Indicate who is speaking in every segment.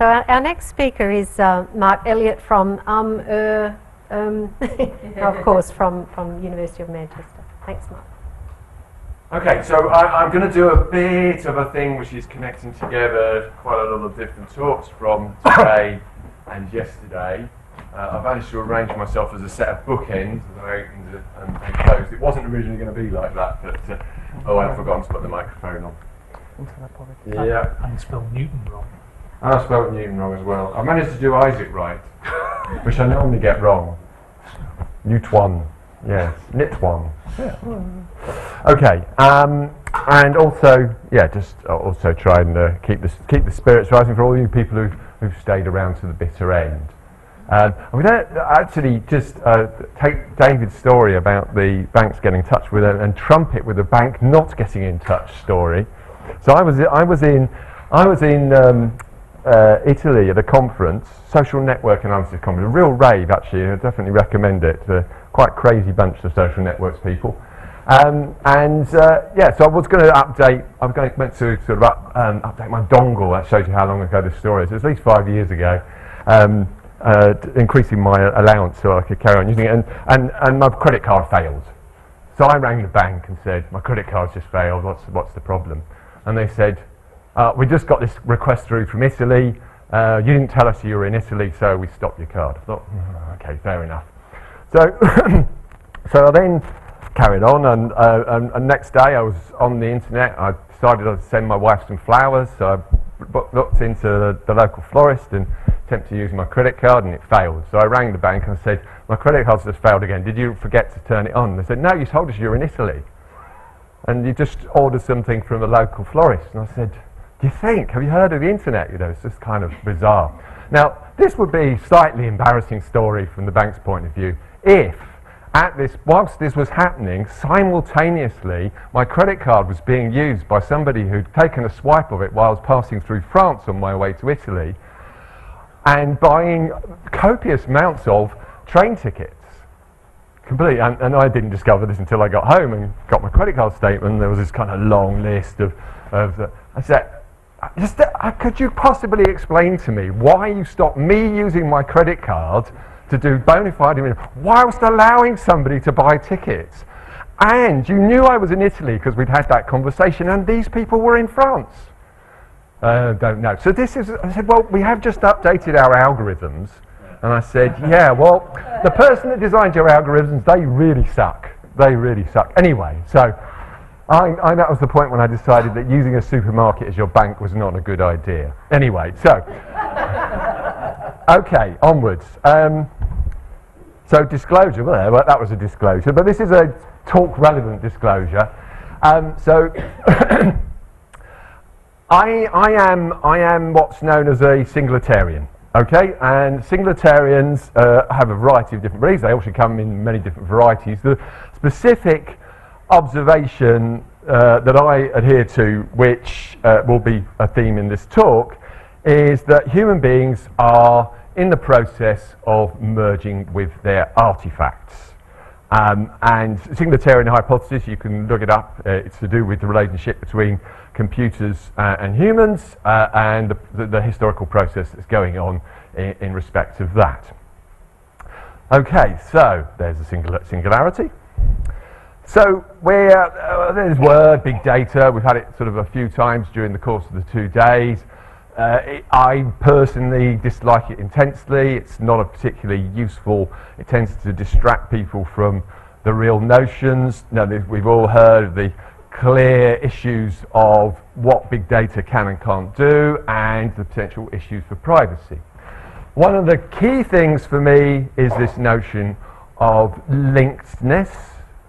Speaker 1: So our next speaker is Mark Elliot from of course, from University of Manchester. Thanks, Mark.
Speaker 2: Okay, so I'm going to do a bit of a thing which is connecting together quite a lot of different talks from today and yesterday. I've managed to arrange myself as a set of bookends, as I opened and closed. It wasn't originally going to be like that, but I've forgotten to put the microphone on. Yeah.
Speaker 3: And you spelled Newton wrong.
Speaker 2: And I spelled Newton wrong as well. I managed to do Isaac right, which I normally get wrong. Newton, yes, Nitwan. Yeah. Okay, and also, yeah, just also try and keep the spirits rising for all you people who've stayed around to the bitter end. I'm going to actually just take David's story about the banks getting in touch with it and trump it with the bank not getting in touch story. So I was in Italy at a conference, social network analysis conference, a real rave actually. I definitely recommend it. Quite crazy bunch of social networks people. So I was going to update. Meant to sort of update my dongle. That shows you how long ago this story is. It's at least 5 years ago. Increasing my allowance so I could carry on using it, and my credit card failed. So I rang the bank and said, my credit card's just failed, what's the problem? And they said, we just got this request through from Italy, you didn't tell us you were in Italy, so we stopped your card. I thought, okay, fair enough. So, so I then carried on, and next day I was on the internet. I decided I'd send my wife some flowers, so I looked into the local florist and attempted to use my credit card, and it failed. So I rang the bank and I said, my credit card's just failed again. Did you forget to turn it on? They said, no, you told us you were in Italy. And you just ordered something from a local florist. And I said, do you think? Have you heard of the internet? You know, it's just kind of bizarre. Now, this would be a slightly embarrassing story from the bank's point of view if, whilst this was happening, simultaneously, my credit card was being used by somebody who'd taken a swipe of it while I was passing through France on my way to Italy and buying copious amounts of train tickets. Completely, and I didn't discover this until I got home and got my credit card statement. There was this kind of long list of I said, could you possibly explain to me why you stopped me using my credit card to do bona fide whilst allowing somebody to buy tickets? And you knew I was in Italy because we'd had that conversation, and these people were in France. Don't know. So this is, I said, well, we have just updated our algorithms. And I said, yeah, well, the person that designed your algorithms, they really suck. They really suck. Anyway, so that was the point when I decided that using a supermarket as your bank was not a good idea. Anyway, so, okay, onwards. So disclosure, well, that was a disclosure, but this is a talk-relevant disclosure. So, I am what's known as a singletarian. Okay, and singletarians have a variety of different beliefs. They also come in many different varieties. The specific observation that I adhere to, which will be a theme in this talk, is that human beings are in the process of merging with their artifacts. And singletarian hypothesis, you can look it up, it's to do with the relationship between computers and humans and the historical process that's going on in respect of that. Okay, so there's a singularity. So there's word, big data, we've had it sort of a few times during the course of the 2 days. I personally dislike it intensely. It's not a particularly useful, it tends to distract people from the real notions. Now, we've all heard of the clear issues of what big data can and can't do and the potential issues for privacy. One of the key things for me is this notion of linkedness,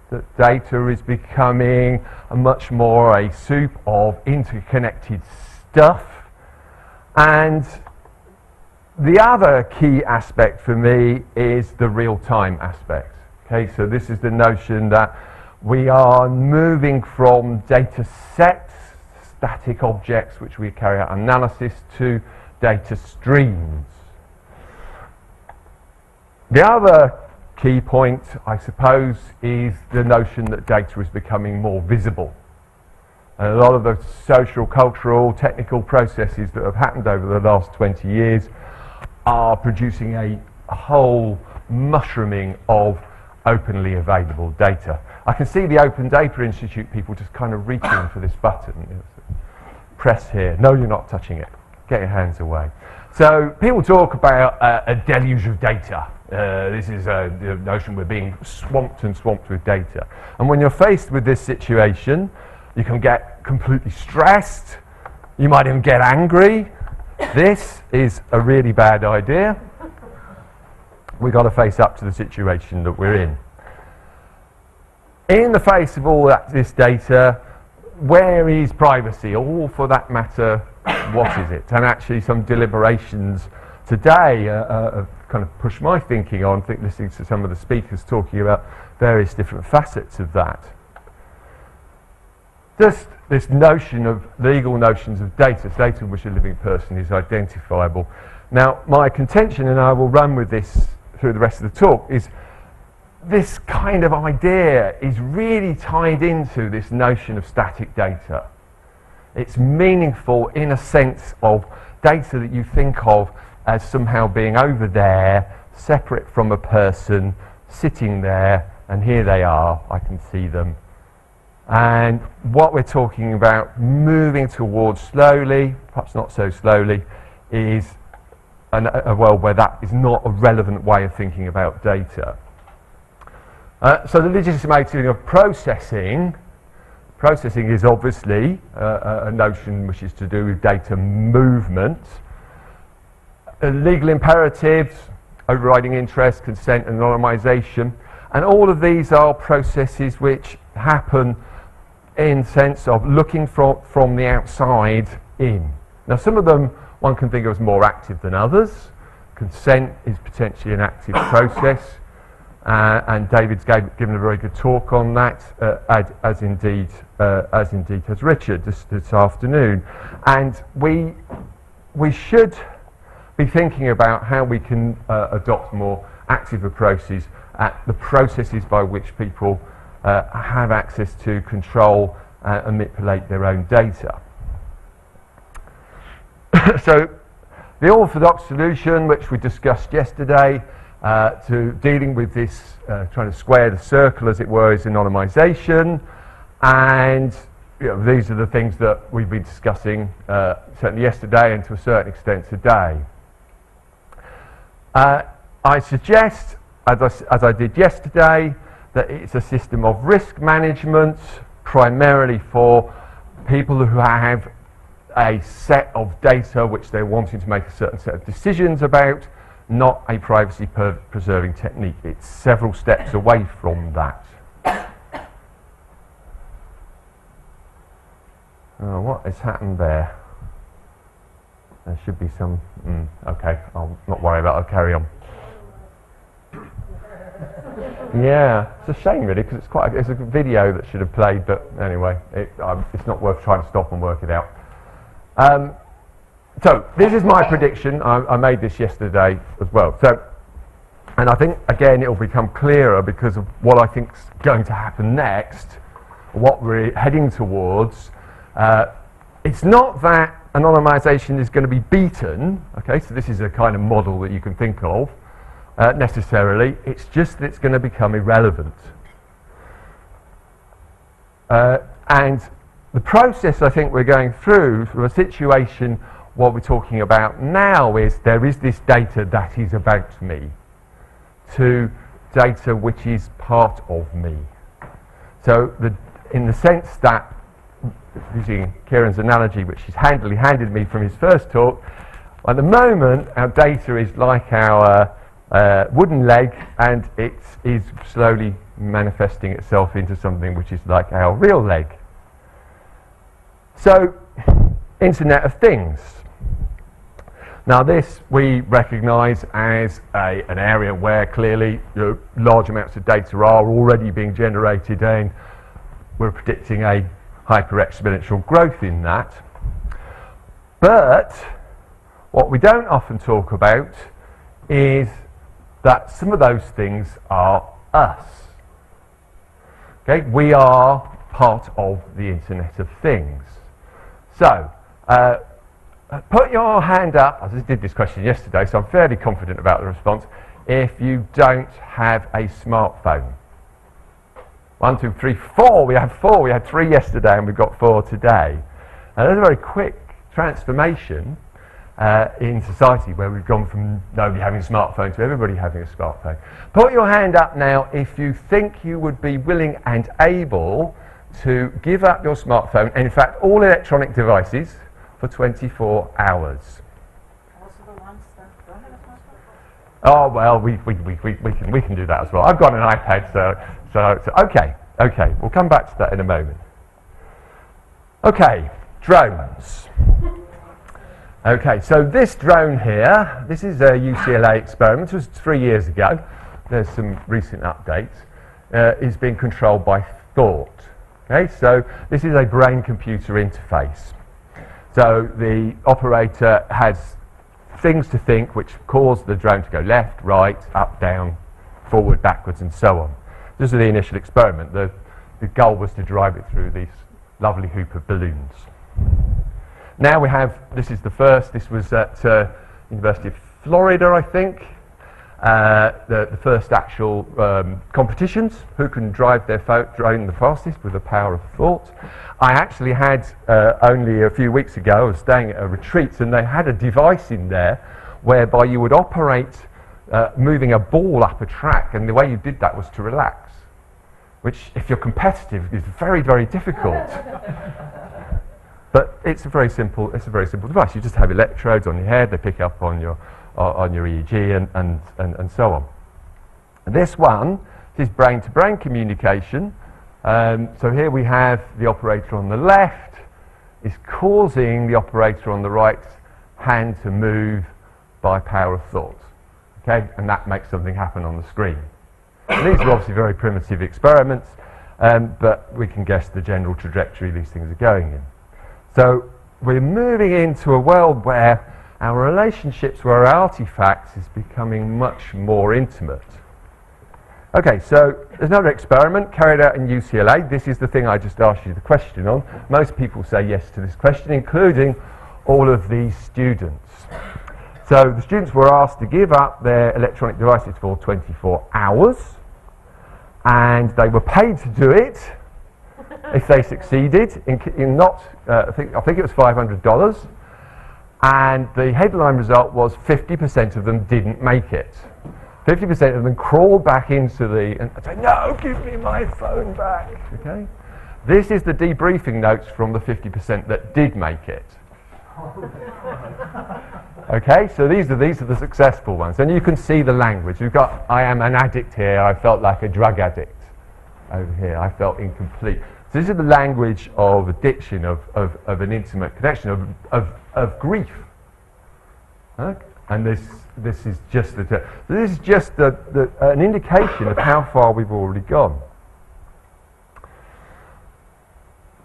Speaker 2: that data is becoming much more a soup of interconnected stuff. And the other key aspect for me is the real-time aspect. Okay, so this is the notion that we are moving from data sets, static objects which we carry out analysis, to data streams. The other key point, I suppose, is the notion that data is becoming more visible. And a lot of the social, cultural, technical processes that have happened over the last 20 years are producing a whole mushrooming of openly available data. I can see the Open Data Institute people just kind of reaching for this button. Press here. No, you're not touching it. Get your hands away. So people talk about a deluge of data. This is the notion we're being swamped with data. And when you're faced with this situation, you can get completely stressed. You might even get angry. This is a really bad idea. We've got to face up to the situation that we're in. In the face of all this data, where is privacy? Or for that matter, what is it? And actually some deliberations today have kind of pushed my thinking on, listening to some of the speakers talking about various different facets of that. Just this notion of legal notions of data in which a living person is identifiable. Now, my contention, and I will run with this through the rest of the talk, is this kind of idea is really tied into this notion of static data. It's meaningful in a sense of data that you think of as somehow being over there, separate from a person, sitting there, and here they are, I can see them. And what we're talking about moving towards slowly, perhaps not so slowly, is a world where that is not a relevant way of thinking about data. So the legitimating of processing is obviously a notion which is to do with data movement. Legal imperatives, overriding interest, consent, anonymisation, and all of these are processes which happen in sense of looking from the outside in. Now some of them one can think of as more active than others. Consent is potentially an active process, and David's given a very good talk on that, as indeed has Richard this afternoon. And we should be thinking about how we can adopt more active approaches at the processes by which people have access to control and manipulate their own data. So the orthodox solution, which we discussed yesterday, to dealing with this, trying to square the circle, as it were, is anonymisation. And these are the things that we've been discussing certainly yesterday and to a certain extent today. I suggest, as I did yesterday, that it's a system of risk management, primarily for people who have a set of data which they're wanting to make a certain set of decisions about, not a privacy preserving technique. It's several steps away from that. What has happened there? There should be some... okay, I'll not worry about it, I'll carry on. Yeah, it's a shame really, because it's a video that should have played, but anyway, it's not worth trying to stop and work it out. So this is my prediction. I made this yesterday as well. So, and I think again it will become clearer because of what I think is going to happen next, what we're heading towards. It's not that anonymisation is going to be beaten. Okay, so this is a kind of model that you can think of. Necessarily, it's just that it's going to become irrelevant. And the process I think we're going through from a situation, what we're talking about now is there is this data that is about me to data which is part of me. So in the sense that, using Kieran's analogy, which he's handily handed me from his first talk, at the moment our data is like our wooden leg, and it is slowly manifesting itself into something which is like our real leg. So, Internet of Things. Now this we recognise as an area where clearly large amounts of data are already being generated, and we're predicting a hyper-exponential growth in that. But what we don't often talk about is that some of those things are us. Okay, we are part of the Internet of Things. So, put your hand up. I just did this question yesterday, so I'm fairly confident about the response. If you don't have a smartphone. 1, 2, 3, 4. We have 4. We had 3 yesterday and we've got 4 today. And there's a very quick transformation in society where we've gone from nobody having a smartphone to everybody having a smartphone. Put your hand up now if you think you would be willing and able to give up your smartphone, and in fact all electronic devices, for 24 hours.
Speaker 3: Also the ones that don't have a smartphone?
Speaker 2: Oh well, we can do that as well. I've got an iPad, so okay, we'll come back to that in a moment. Okay, drones. Okay, so this drone here, this is a UCLA experiment. It was 3 years ago. There's some recent updates. Is being controlled by thought. Okay, so this is a brain-computer interface. So the operator has things to think which cause the drone to go left, right, up, down, forward, backwards, and so on. This is the initial experiment. The goal was to drive it through this lovely hoop of balloons. Now we have, this is the first, this was at University of Florida, I think, the first actual competitions, who can drive their drone the fastest with the power of thought. I actually had, only a few weeks ago, I was staying at a retreat, and they had a device in there whereby you would operate moving a ball up a track, and the way you did that was to relax, which, if you're competitive, is very, very difficult. But it's a very simple device. You just have electrodes on your head, they pick up on your EEG and so on. This one is brain-to-brain communication. So here we have the operator on the left is causing the operator on the right hand to move by power of thought. Okay, and that makes something happen on the screen. And these are obviously very primitive experiments, but we can guess the general trajectory these things are going in. So we're moving into a world where our relationships with our artifacts is becoming much more intimate. Okay, so there's another experiment carried out in UCLA. This is the thing I just asked you the question on. Most people say yes to this question, including all of these students. So the students were asked to give up their electronic devices for 24 hours, and they were paid to do it if they succeeded in not, I think it was $500, and the headline result was 50% of them didn't make it. 50% of them crawled back into and say, no, give me my phone back. Okay, this is the debriefing notes from the 50% that did make it. Okay, so these are the successful ones, and you can see the language. We've got, I am an addict here. I felt like a drug addict over here. I felt incomplete. So this is the language of addiction, of an intimate connection, of grief. Okay? And this is just an indication of how far we've already gone.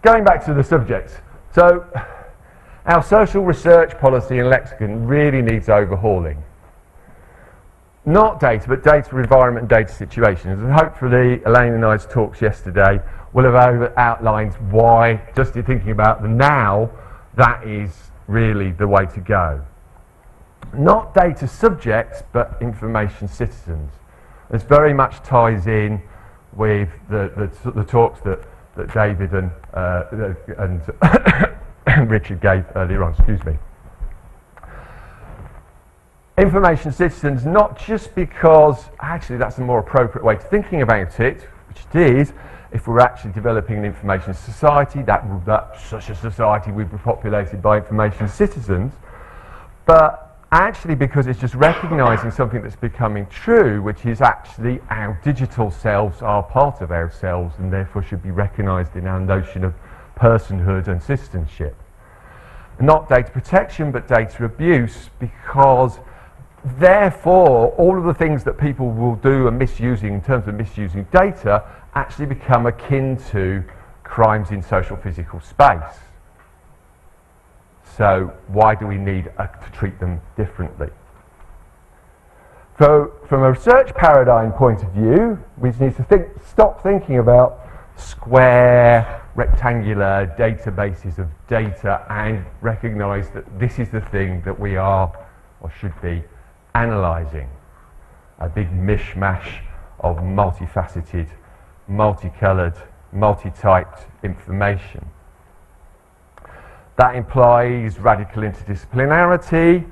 Speaker 2: Going back to the subject, so our social research policy and lexicon really needs overhauling. Not data, but data environment and data situations. And hopefully Elaine and I's talks yesterday will have outlined why, just in thinking about the now, that is really the way to go. Not data subjects, but information citizens. This very much ties in with the talks that David and Richard gave earlier on. Excuse me. Information citizens, not just because actually that's a more appropriate way to thinking about it, which it is, if we're actually developing an information society, that such a society would be populated by information citizens, but actually because it's just recognizing something that's becoming true, which is actually our digital selves are part of ourselves and therefore should be recognized in our notion of personhood and citizenship. Not data protection, but data abuse, because therefore all of the things that people will do and misusing in terms of misusing data actually become akin to crimes in social physical space. So why do we need to treat them differently? So from a research paradigm point of view, we need to stop thinking about square, rectangular databases of data and recognise that this is the thing that we are, or should be, analysing. A big mishmash of multifaceted, multicoloured, multi-typed information. That implies radical interdisciplinarity,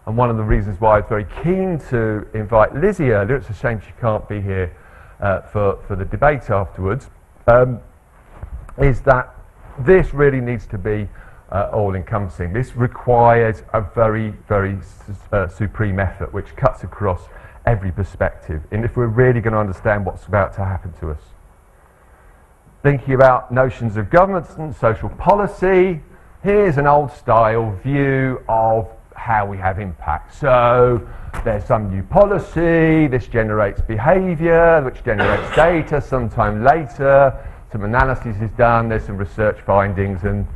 Speaker 2: and one of the reasons why I was very keen to invite Lizzie earlier, it's a shame she can't be here for the debate afterwards, is that this really needs to be all-encompassing. This requires a very, very supreme effort which cuts across every perspective, and if we're really going to understand what's about to happen to us. Thinking about notions of governance and social policy, here's an old-style view of how we have impact. So there's some new policy, this generates behaviour, which generates data. Sometime later, some analysis is done, there's some research findings, and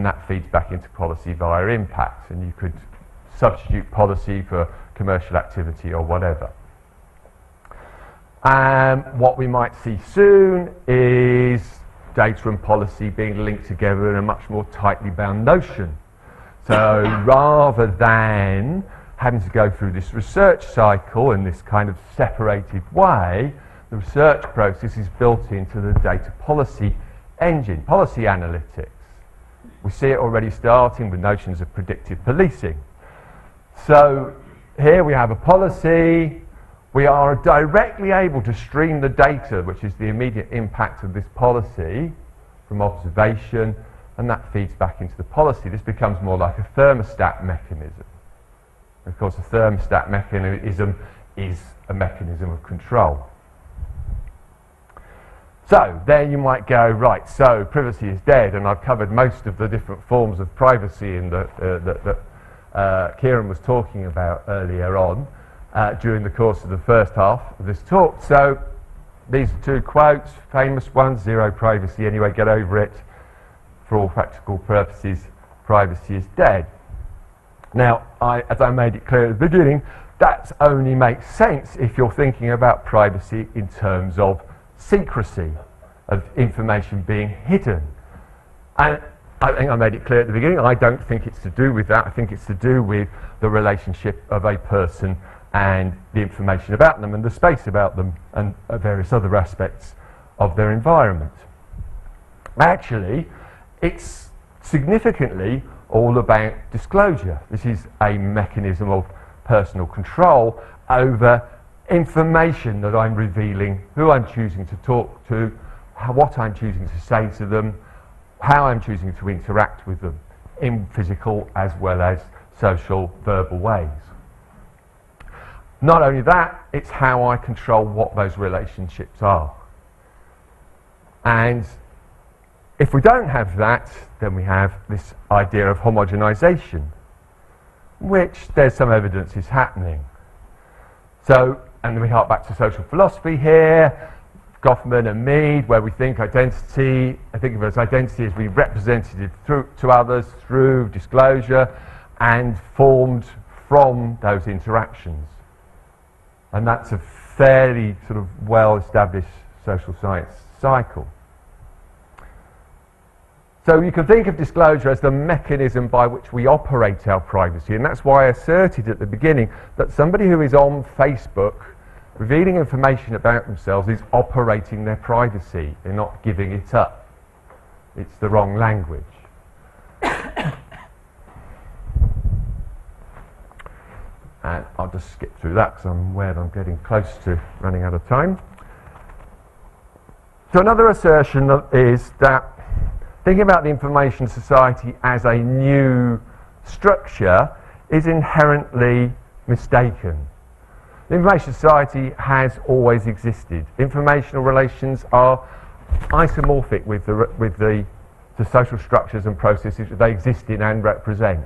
Speaker 2: that feeds back into policy via impact. And you could substitute policy for commercial activity or whatever. What we might see soon is data and policy being linked together in a much more tightly bound notion. So rather than having to go through this research cycle in this kind of separated way, the research process is built into the data policy engine, policy analytics. We see it already starting with notions of predictive policing. So here we have a policy. We are directly able to stream the data, which is the immediate impact of this policy, from observation, and that feeds back into the policy. This becomes more like a thermostat mechanism. Of course, a thermostat mechanism is a mechanism of control. So there you might go, right, so privacy is dead, and I've covered most of the different forms of privacy in that Kieran was talking about earlier on during the course of the first half of this talk. So these are two quotes, famous ones, zero privacy anyway, get over it. For all practical purposes, privacy is dead. Now, as I made it clear at the beginning, that only makes sense if you're thinking about privacy in terms of secrecy, of information being hidden. And I think I made it clear at the beginning, I don't think it's to do with that. I think it's to do with the relationship of a person and the information about them and the space about them and various other aspects of their environment. Actually, it's significantly all about disclosure. This is a mechanism of personal control over information that I'm revealing, who I'm choosing to talk to, what I'm choosing to say to them, how I'm choosing to interact with them in physical as well as social, verbal ways. Not only that, it's how I control what those relationships are. And if we don't have that, then we have this idea of homogenization, which there's some evidence is happening. So, and we hark back to social philosophy here, Goffman and Mead, where we think identity, I think of it as identity as being represented through to others through disclosure and formed from those interactions. And that's a fairly sort of well-established social science cycle. So you can think of disclosure as the mechanism by which we operate our privacy, and that's why I asserted at the beginning that somebody who is on Facebook revealing information about themselves is operating their privacy. They're not giving it up. It's the wrong language. And I'll just skip through that because I'm aware that I'm getting close to running out of time. So another assertion is that thinking about the information society as a new structure is inherently mistaken. The information society has always existed. Informational relations are isomorphic with the social structures and processes that they exist in and represent.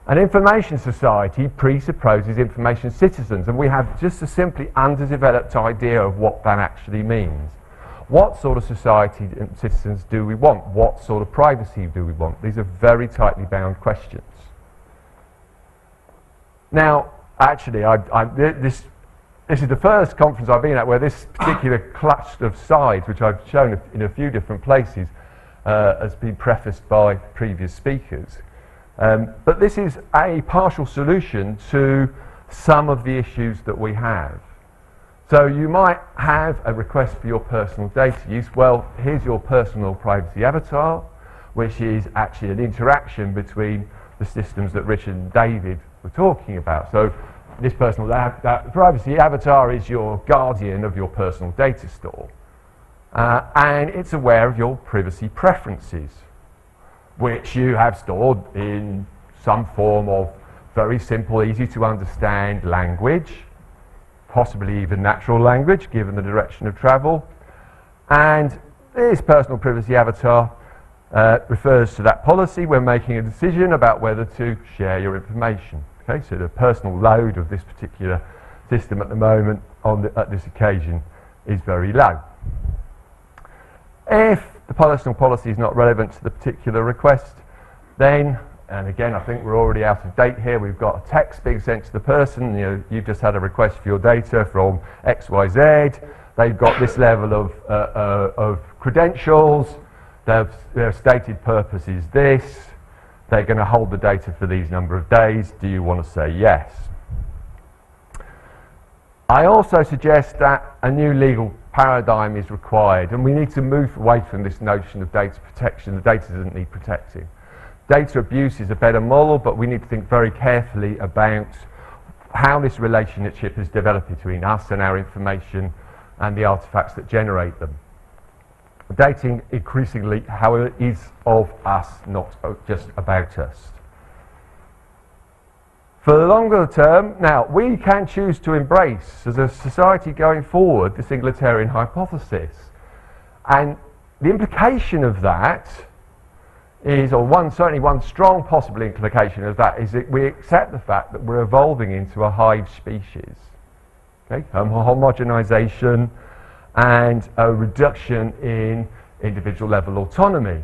Speaker 2: An information society presupposes information citizens, and we have just a simply underdeveloped idea of what that actually means. What sort of society and citizens do we want? What sort of privacy do we want? These are very tightly bound questions. Now, actually, this this is the first conference I've been at where this particular cluster of slides, which I've shown in a few different places, has been prefaced by previous speakers. But this is a partial solution to some of the issues that we have. So you might have a request for your personal data use. Well, here's your personal privacy avatar, which is actually an interaction between the systems that Richard and David were talking about. So this personal privacy avatar is your guardian of your personal data store. And it's aware of your privacy preferences, which you have stored in some form of very simple, easy to understand language, possibly even natural language, given the direction of travel. And this personal privacy avatar refers to that policy when making a decision about whether to share your information. Okay, so the personal load of this particular system at the moment at this occasion is very low. If the personal policy is not relevant to the particular request, then, and again I think we're already out of date here, we've got a text being sent to the person. You've just had a request for your data from XYZ. They've got this level of credentials. Their stated purpose is this. They're going to hold the data for these number of days. Do you want to say yes? I also suggest that a new legal paradigm is required, and we need to move away from this notion of data protection. The data doesn't need protecting. Data abuse is a better model, but we need to think very carefully about how this relationship has developed between us and our information and the artifacts that generate them. Dating increasingly how it is of us, not just about us. For the longer term, now we can choose to embrace as a society going forward the singletarian hypothesis, and the implication of that is, or certainly one strong possible implication of that is that we accept the fact that we're evolving into a hive species. Okay, homogenization and a reduction in individual level autonomy.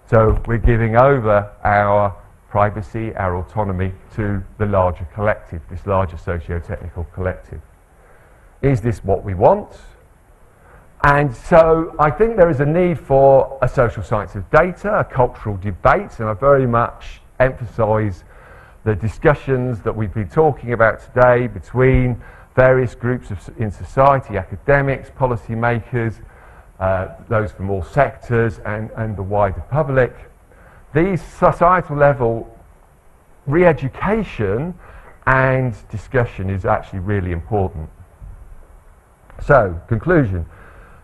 Speaker 2: So we're giving over our privacy, our autonomy to the larger collective, this larger socio-technical collective. Is this what we want? And so I think there is a need for a social science of data, a cultural debate, and I very much emphasise the discussions that we've been talking about today between various groups in society, academics, policymakers, those from all sectors and the wider public. These societal level re-education and discussion is actually really important. So, conclusion.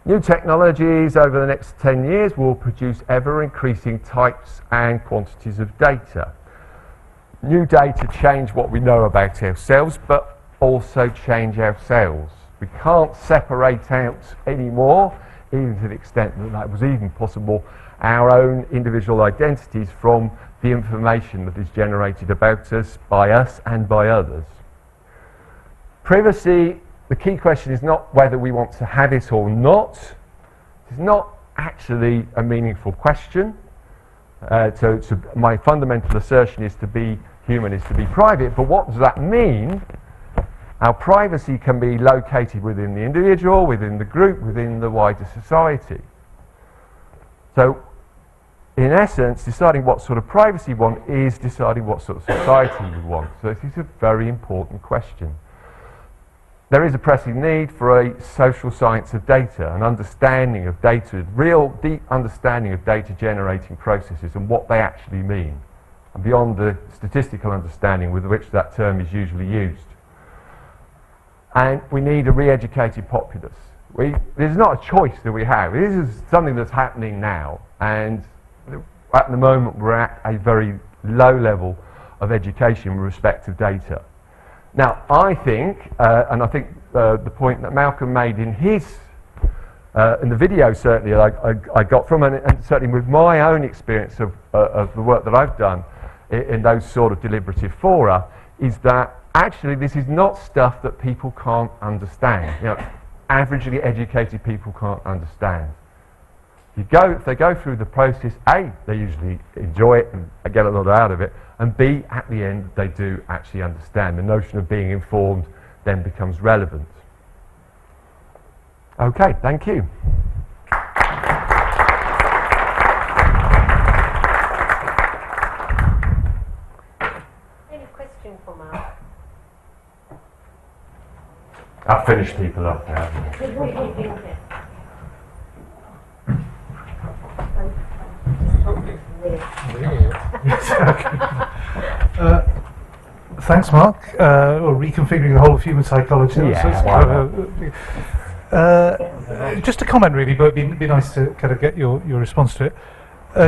Speaker 2: New technologies over the next 10 years will produce ever-increasing types and quantities of data. New data change what we know about ourselves, but also change ourselves. We can't separate out anymore, even to the extent that that was even possible, our own individual identities from the information that is generated about us, by us and by others. Privacy, the key question is not whether we want to have it or not. It's not actually a meaningful question. So my fundamental assertion is to be human is to be private, but what does that mean? Our privacy can be located within the individual, within the group, within the wider society. So, in essence, deciding what sort of privacy we want is deciding what sort of society we want. So this is a very important question. There is a pressing need for a social science of data, an understanding of data, real deep understanding of data generating processes and what they actually mean, and beyond the statistical understanding with which that term is usually used. And we need a re-educated populace. There's not a choice that we have. This is something that's happening now, and at the moment we're at a very low level of education with respect to data. Now I think, and I think the point that Malcolm made in his, in the video certainly I got from, and certainly with my own experience of the work that I've done in those sort of deliberative fora, is that actually this is not stuff that people can't understand. You know, averagely educated people can't understand. If they go through the process, A, they usually enjoy it and get a lot out of it, and B, at the end, they do actually understand. The notion of being informed then becomes relevant. Okay, thank you.
Speaker 1: Any question for Mark?
Speaker 2: I've finished people up now.
Speaker 4: Thanks, Mark. Or reconfiguring the whole of human psychology. Just a comment, really, but it'd be nice to kind of get your response to it.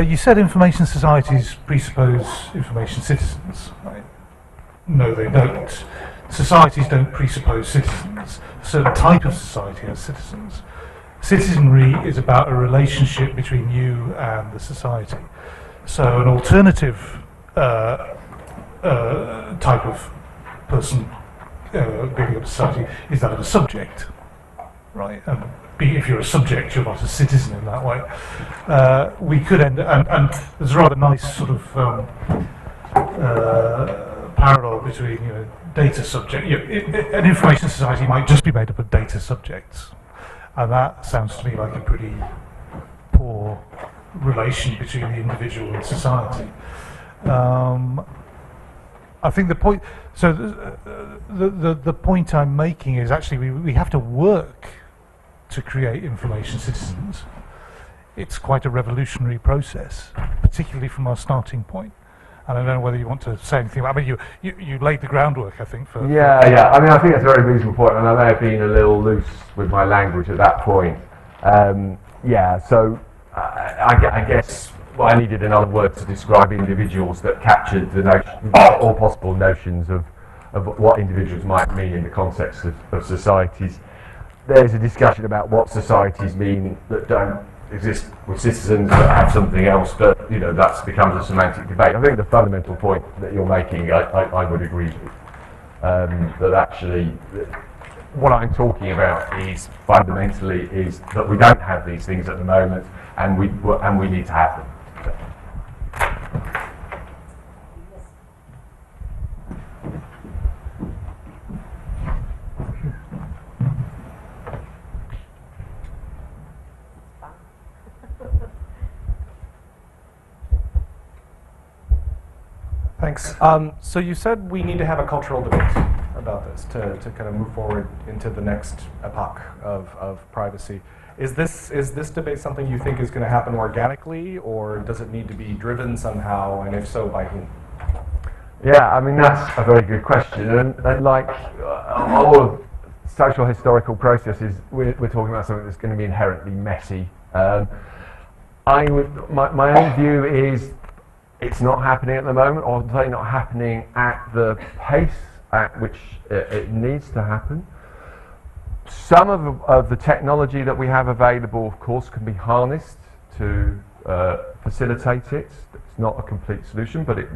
Speaker 4: You said information societies presuppose information citizens. Right? No, they don't. Societies don't presuppose citizens. A certain type of society has citizens. Citizenry is about a relationship between you and the society. So an alternative type of person building up a society is that of a subject, right? And if you're a subject, you're not a citizen in that way. We could end, and there's a rather nice sort of parallel between, data subject. An information society might just be made up of data subjects, and that sounds to me like a pretty poor relation between the individual and society. I think the point. So the point I'm making is actually we have to work to create information citizens. It's quite a revolutionary process, particularly from our starting point. And I don't know whether you want to say anything about. I mean, you laid the groundwork, I think.
Speaker 2: Yeah. I mean, I think that's a very reasonable point, and I may have been a little loose with my language at that point. So I guess. Well, I needed another word to describe individuals that captured the notion, all possible notions of what individuals might mean in the context of societies. There's a discussion about what societies mean that don't exist with citizens that have something else, but that becomes a semantic debate. I think the fundamental point that you're making, I would agree with. That actually, what I'm talking about is fundamentally is that we don't have these things at the moment, and we need to have them.
Speaker 5: Thanks. So you said we need to have a cultural debate about this to kind of move forward into the next epoch of privacy. Is this debate something you think is going to happen organically, or does it need to be driven somehow, and if so, by whom?
Speaker 2: Yeah, I mean, that's a very good question. And like all of social historical processes, we're talking about something that's going to be inherently messy. My own view is it's not happening at the moment, or certainly not happening at the pace at which it needs to happen. Some of the technology that we have available, of course, can be harnessed to facilitate it. It's not a complete solution, but it's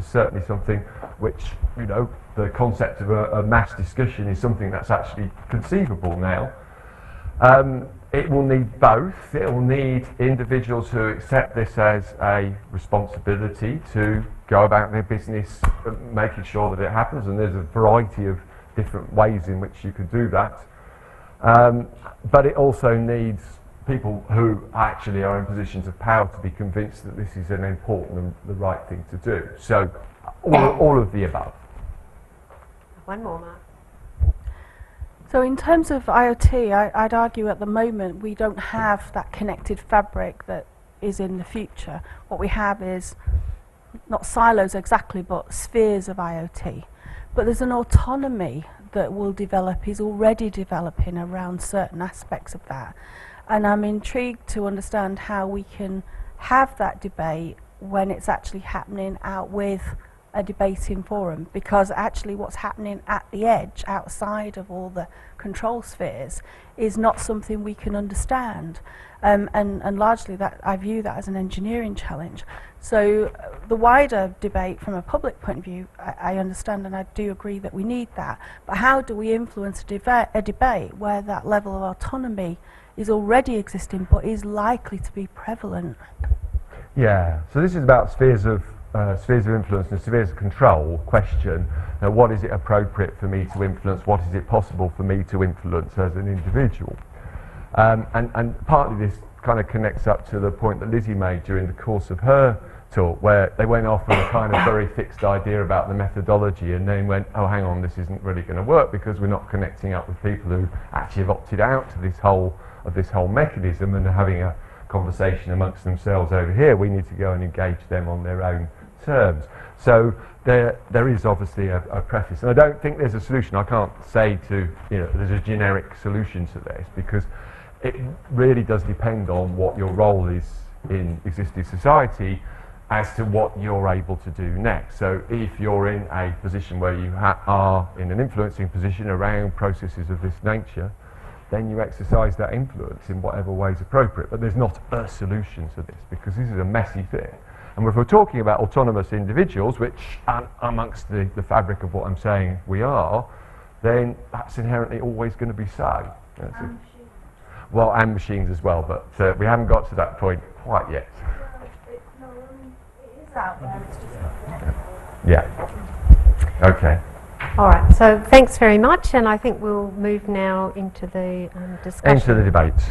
Speaker 2: certainly something which, the concept of a mass discussion is something that's actually conceivable now. It will need both. It will need individuals who accept this as a responsibility to go about their business, making sure that it happens, and there's a variety of different ways in which you could do that. But it also needs people who actually are in positions of power to be convinced that this is an important and the right thing to do. So all of the above.
Speaker 1: One more, Mark.
Speaker 6: So in terms of IoT, I'd argue at the moment we don't have that connected fabric that is in the future. What we have is not silos exactly, but spheres of IoT. But there's an autonomy that will develop, is already developing around certain aspects of that. And I'm intrigued to understand how we can have that debate when it's actually happening out with a debating forum, because actually what's happening at the edge, outside of all the control spheres, is not something we can understand. And largely that I view that as an engineering challenge. So the wider debate from a public point of view, I understand, and I do agree that we need that. But how do we influence a debate where that level of autonomy is already existing but is likely to be prevalent?
Speaker 2: Yeah, so this is about spheres of spheres of influence and spheres of control question, what is it appropriate for me to influence, what is it possible for me to influence as an individual. And partly this kind of connects up to the point that Lizzie made during the course of her talk, where they went off with a kind of very fixed idea about the methodology and then went, oh hang on, this isn't really going to work because we're not connecting up with people who actually have opted out to this whole mechanism and are having a conversation amongst themselves over here. We need to go and engage them on their own terms. So there is obviously a preface, and I don't think there's a solution. I can't say there's a generic solution to this, because it really does depend on what your role is in existing society as to what you're able to do next. So if you're in a position where you are in an influencing position around processes of this nature, then you exercise that influence in whatever way is appropriate. But there's not a solution to this, because this is a messy thing. And if we're talking about autonomous individuals, which amongst the fabric of what I'm saying we are, then that's inherently always going to be so. Well, and machines as well, but we haven't got to that point quite yet.
Speaker 6: It is out there, it's just
Speaker 2: Yeah. Okay.
Speaker 1: All right, so thanks very much, and I think we'll move now into the discussion.
Speaker 2: Into the debates.